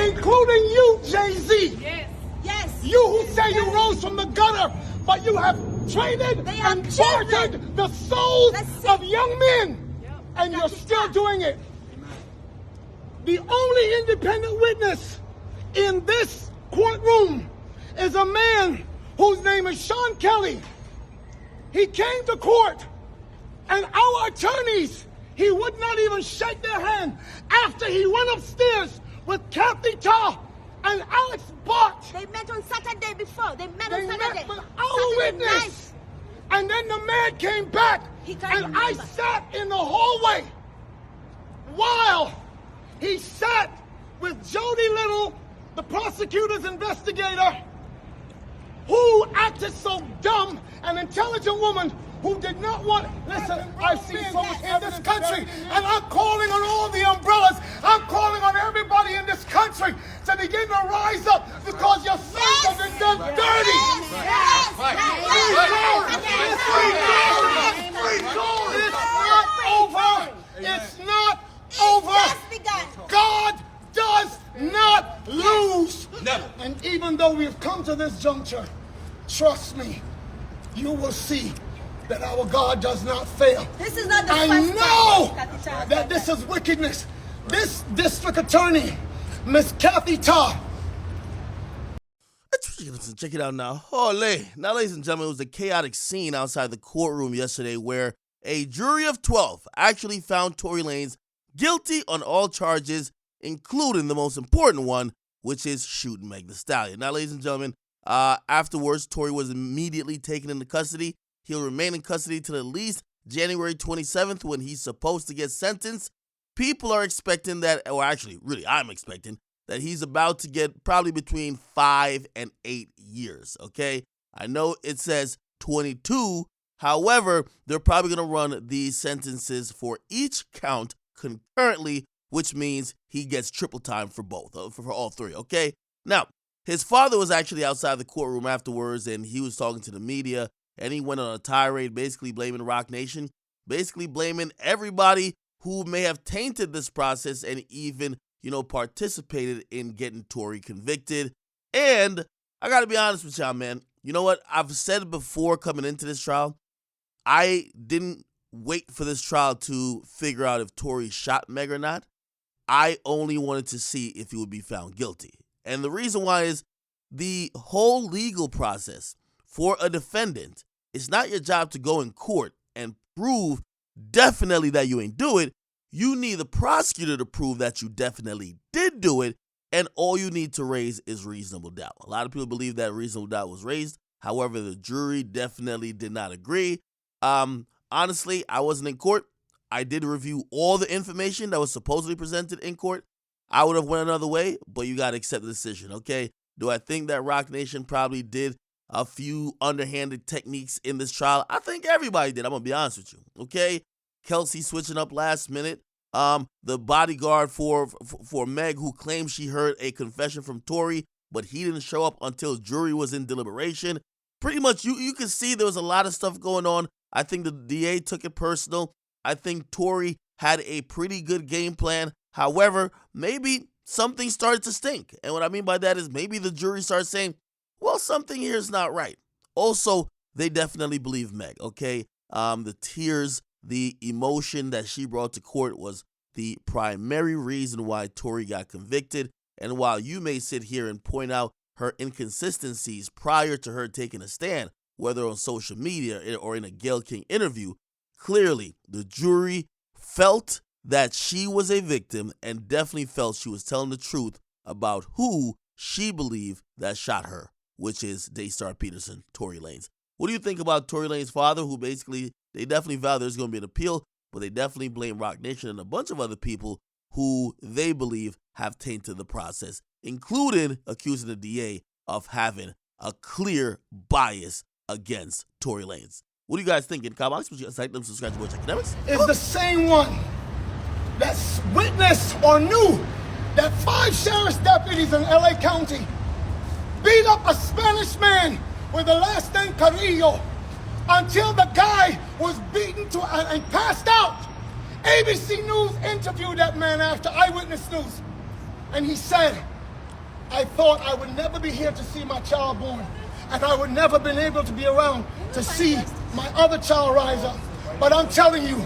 including you, Jay-Z. Yes. Yes. You who say you rose from the gutter, but you have traded They have and children. bartered the souls That's it. of young men, and you're still doing it. The only independent witness in this courtroom is a man whose name is Sean Kelly. He came to court, and our attorneys, he would not even shake their hand after he went upstairs with Kathy Tarr and Alex Bart. They met on Saturday before. They met They on met Saturday. with our Saturday witness. night. And then the man came back, He can't and I remember. sat in the hallway while he sat with Jody Little, the prosecutor's investigator, who acted so dumb, an intelligent woman who did not want, listen, I've seen so much in this country, and I'm calling on all the umbrellas, I'm calling on everybody in this country to begin to rise up, because your sons have been done dirty. It's not over. God does not lose. Never. And even though we've come to this juncture, trust me, you will see that our God does not fail. This is not the I first know time that this is wickedness. This district attorney, Miss Kathy Tarr. Check it out now. Holy. Now, ladies and gentlemen, it was a chaotic scene outside the courtroom yesterday where a jury of 12 actually found Tory Lanez guilty on all charges, including the most important one, which is shooting Meg Thee Stallion. Now, ladies and gentlemen, afterwards, Tory was immediately taken into custody. He'll remain in custody till at least January 27th when he's supposed to get sentenced. People are expecting that, or actually, really, I'm expecting that he's about to get probably between 5 and 8 years, okay? I know it says 22. However, they're probably going to run these sentences for each count concurrently, which means he gets triple time for both, for all three, okay? Now, his father was actually outside the courtroom afterwards, and he was talking to the media, and he went on a tirade basically blaming Roc Nation, basically blaming everybody who may have tainted this process and even, participated in getting Tory convicted. And I got to be honest with y'all, man. You know what? I've said before coming into this trial, I didn't wait for this trial to figure out if Tory shot Meg or not. I only wanted to see if he would be found guilty. And the reason why is the whole legal process for a defendant, it's not your job to go in court and prove definitely that you ain't do it. You need the prosecutor to prove that you definitely did do it, and all you need to raise is reasonable doubt. A lot of people believe that reasonable doubt was raised. However, the jury definitely did not agree. Honestly, I wasn't in court. I did review all the information that was supposedly presented in court. I would have went another way, but you got to accept the decision, okay? Do I think that Roc Nation probably did a few underhanded techniques in this trial? I think everybody did. I'm going to be honest with you, okay? Kelsey switching up last minute. The bodyguard for Meg, who claimed she heard a confession from Tory, but he didn't show up until jury was in deliberation. Pretty much, you can see there was a lot of stuff going on. I think the DA took it personal. I think Tory had a pretty good game plan. However, maybe something started to stink. And what I mean by that is maybe the jury started saying, well, something here is not right. Also, they definitely believe Meg, okay? The tears, the emotion that she brought to court was the primary reason why Tory got convicted. And while you may sit here and point out her inconsistencies prior to her taking a stand, whether on social media or in a Gayle King interview, clearly the jury felt that she was a victim and definitely felt she was telling the truth about who she believed that shot her, which is Daystar Peterson, Tory Lanez. What do you think about Tory Lanez's father, who basically, they definitely vowed there's going to be an appeal, but they definitely blame Roc Nation and a bunch of other people who they believe have tainted the process, including accusing the DA of having a clear bias against Tory Lanez. What do you guys think? In the comments, subscribe to Akademiks. Is the same one that witnessed or knew that 5 sheriff's deputies in LA County beat up a Spanish man with the last name Carrillo until the guy was beaten to and passed out. ABC News interviewed that man after Eyewitness News, and he said I thought I would never be here to see my child born, and I would never been able to be around to see my other child rise up. But I'm telling you,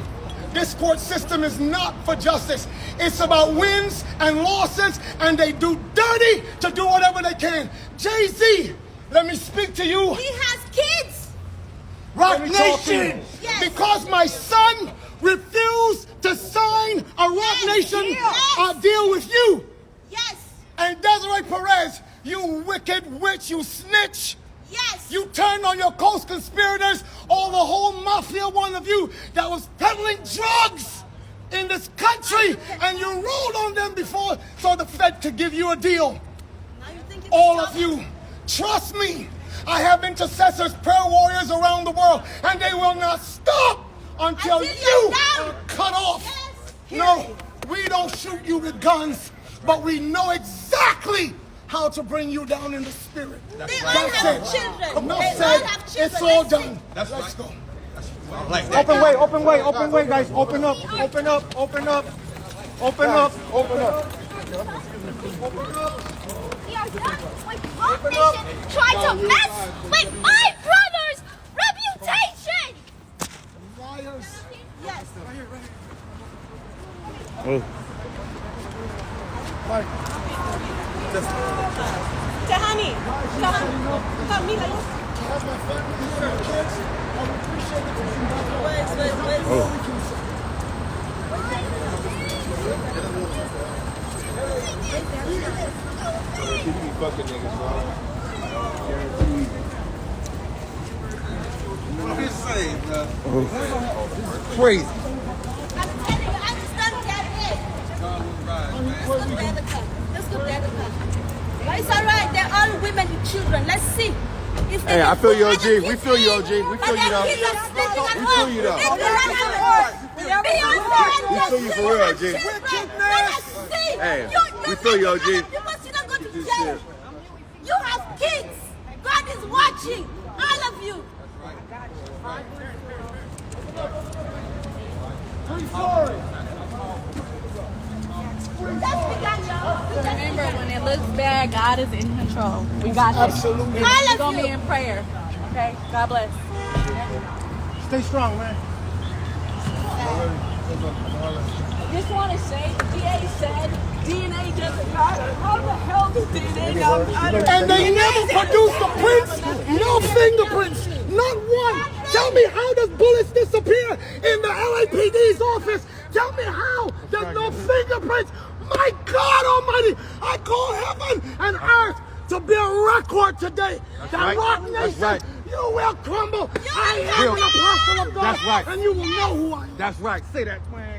this court system is not for justice. It's about wins and losses, and they do dirty to do whatever they can. Jay-Z, let me speak to you. He has kids. Roc Nation, Yes. because my son refused to sign a Roc Nation deal with you. Yes. And Desiree Perez, you wicked witch, you snitch. Yes. You turned on your co-conspirators, all the whole mafia, one of you that was peddling drugs in this country, and you rolled on them before so the Fed could give you a deal. Now you think it's All of you, trust me, I have intercessors, prayer warriors around the world, and they will not stop until you are cut off. Yes. No, we don't shoot you with guns, but we know exactly how to bring you down in the spirit. They all have children. Enough They all said. have children. It's all Let's done. That's Let's right. go. Open way, open way, open way, guys. Open up, open up, open up, open up, open up. We are done with Roc Nation trying to mess with my brother's reputation. Liars. Yes. Tehani, Camila, Have my family here and kids. I would appreciate it if you got Wait. You be fucking niggas, bro. I'm just saying, bro. Crazy. I'm telling you, I'm stuck that way. Let's go the other car. Let's go the other car. But it's all right. They're all women and children. Let's see. If they Hey, I can feel put you, other OG. kids We feel you, in, OG. We but feel you, their though. kids are sleeping at We home. feel you, though. If they're at home, We feel you for real, OG. Hey, we feel you, OG. People should not go to jail. You have kids. God is watching. All of you. remember when it looks bad, God is in control. We got this. Absolutely. All We're of going to be you. in prayer. Okay? God bless. Stay strong, man. Just want to say, DA said DNA doesn't matter. How the hell does DNA not matter? And they never produced the prints, no fingerprints, not one. Tell me, how does bullets disappear in the LAPD's office? Tell me how there's no fingerprints. My God Almighty, I call heaven and earth to be a record today. That Roc Nation, you will crumble. I am an apostle of God, That's right. and you will know who I am. That's right. Say that, man.